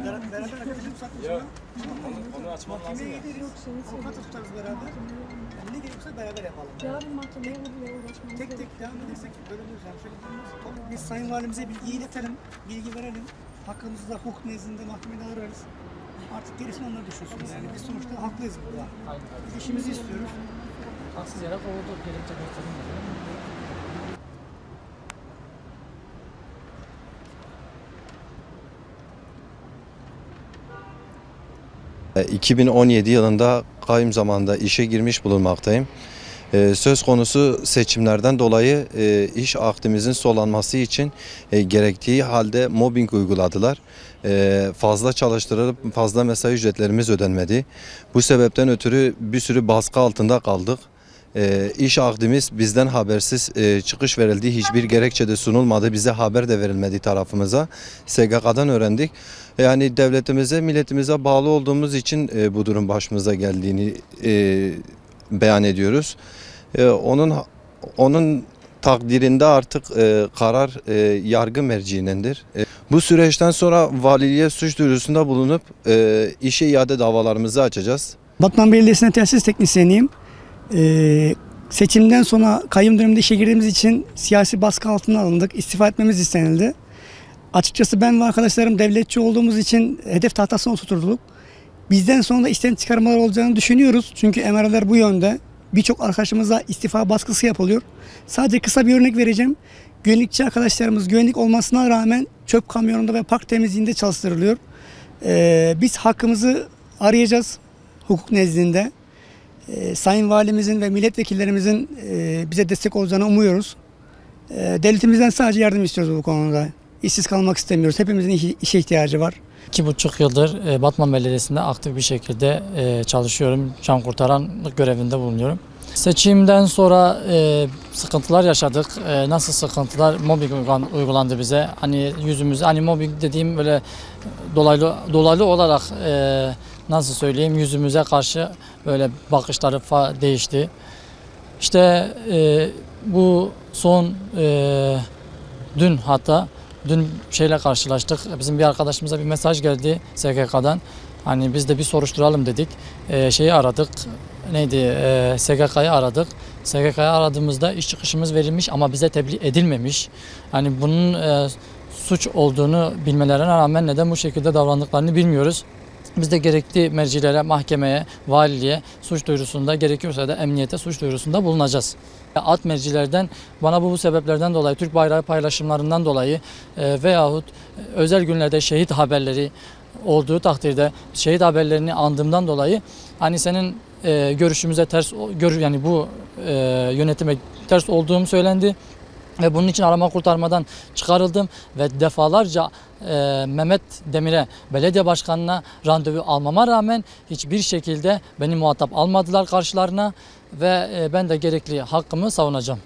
Beraber arkadaşım satmış Ya, mı? onu açmam lazım ya. Avukatı tutarız beraber. Yani ne gerekiyorsa beraber yapalım. Yarın mahkemeye uğraşmamız Tek tek devam edersek böyle olur. Yani şöyle olmaz. Biz Sayın Valimize bilgi iletelim, bilgi verelim. Hakkımızda hukuk nezdinde mahkemede ararız. Artık gerisini onlar düşünsün. Yani biz sonuçta haklıyız burada. Biz işimizi istiyoruz. Haksız yere kovulduk. Gerekçe gösterilmedi. 2017 yılında kayyum zamanında işe girmiş bulunmaktayım. Söz konusu seçimlerden dolayı iş akdimizin sonlanması için gerektiği halde mobbing uyguladılar. Fazla çalıştırılıp fazla mesai ücretlerimiz ödenmedi. Bu sebepten ötürü bir sürü baskı altında kaldık. İş akdimiz bizden habersiz çıkış verildi. Hiçbir gerekçe de sunulmadı. Bize haber de verilmedi tarafımıza. SGK'dan öğrendik. Yani devletimize, milletimize bağlı olduğumuz için bu durum başımıza geldiğini beyan ediyoruz. Onun takdirinde artık karar yargı merciindendir. Bu süreçten sonra valiliğe suç duyurusunda bulunup işe iade davalarımızı açacağız. Batman Belediyesi'ne telsiz teknisyeniyim. Seçimden sonra kayyum döneminde işe girdiğimiz için siyasi baskı altına alındık. İstifa etmemiz istenildi. Açıkçası ben ve arkadaşlarım devletçi olduğumuz için hedef tahtasına oturtulduk. Bizden sonra da işten çıkarmalar olacağını düşünüyoruz. Çünkü emareler bu yönde. Birçok arkadaşımıza istifa baskısı yapılıyor. Sadece kısa bir örnek vereceğim. Güvenlikçi arkadaşlarımız güvenlik olmasına rağmen çöp kamyonunda ve park temizliğinde çalıştırılıyor. Biz hakkımızı arayacağız hukuk nezdinde. Sayın Valimizin ve milletvekillerimizin bize destek olacağını umuyoruz. Devletimizden sadece yardım istiyoruz bu konuda. İşsiz kalmak istemiyoruz. Hepimizin işe ihtiyacı var. 2,5 yıldır Batman Belediyesi'nde aktif bir şekilde çalışıyorum. Can kurtaranlık görevinde bulunuyorum. Seçimden sonra sıkıntılar yaşadık. Nasıl sıkıntılar? Mobbing uygulandı bize. Hani yüzümüze, hani mobbing dediğim böyle dolaylı olarak nasıl söyleyeyim, yüzümüze karşı böyle bakışları değişti. İşte bu son dün şeyle karşılaştık. Bizim bir arkadaşımıza bir mesaj geldi SGK'dan. Hani biz de bir soruşturalım dedik. Şeyi aradık. SGK'yı aradık. SGK'yı aradığımızda iş çıkışımız verilmiş ama bize tebliğ edilmemiş. Hani bunun suç olduğunu bilmelerine rağmen neden bu şekilde davrandıklarını bilmiyoruz. Biz de gerekli mercilere, mahkemeye, valiliğe suç duyurusunda, gerekiyorsa da emniyete suç duyurusunda bulunacağız. Alt mercilerden bana bu sebeplerden dolayı, Türk bayrağı paylaşımlarından dolayı veyahut özel günlerde şehit haberleri olduğu takdirde şehit haberlerini andığımdan dolayı hani senin görüşümüze ters, yani bu yönetime ters olduğum söylendi. Ve bunun için arama kurtarmadan çıkarıldım ve defalarca Mehmet Demir'e, belediye başkanına randevu almama rağmen hiçbir şekilde beni muhatap almadılar karşılarına ve ben de gerekli hakkımı savunacağım.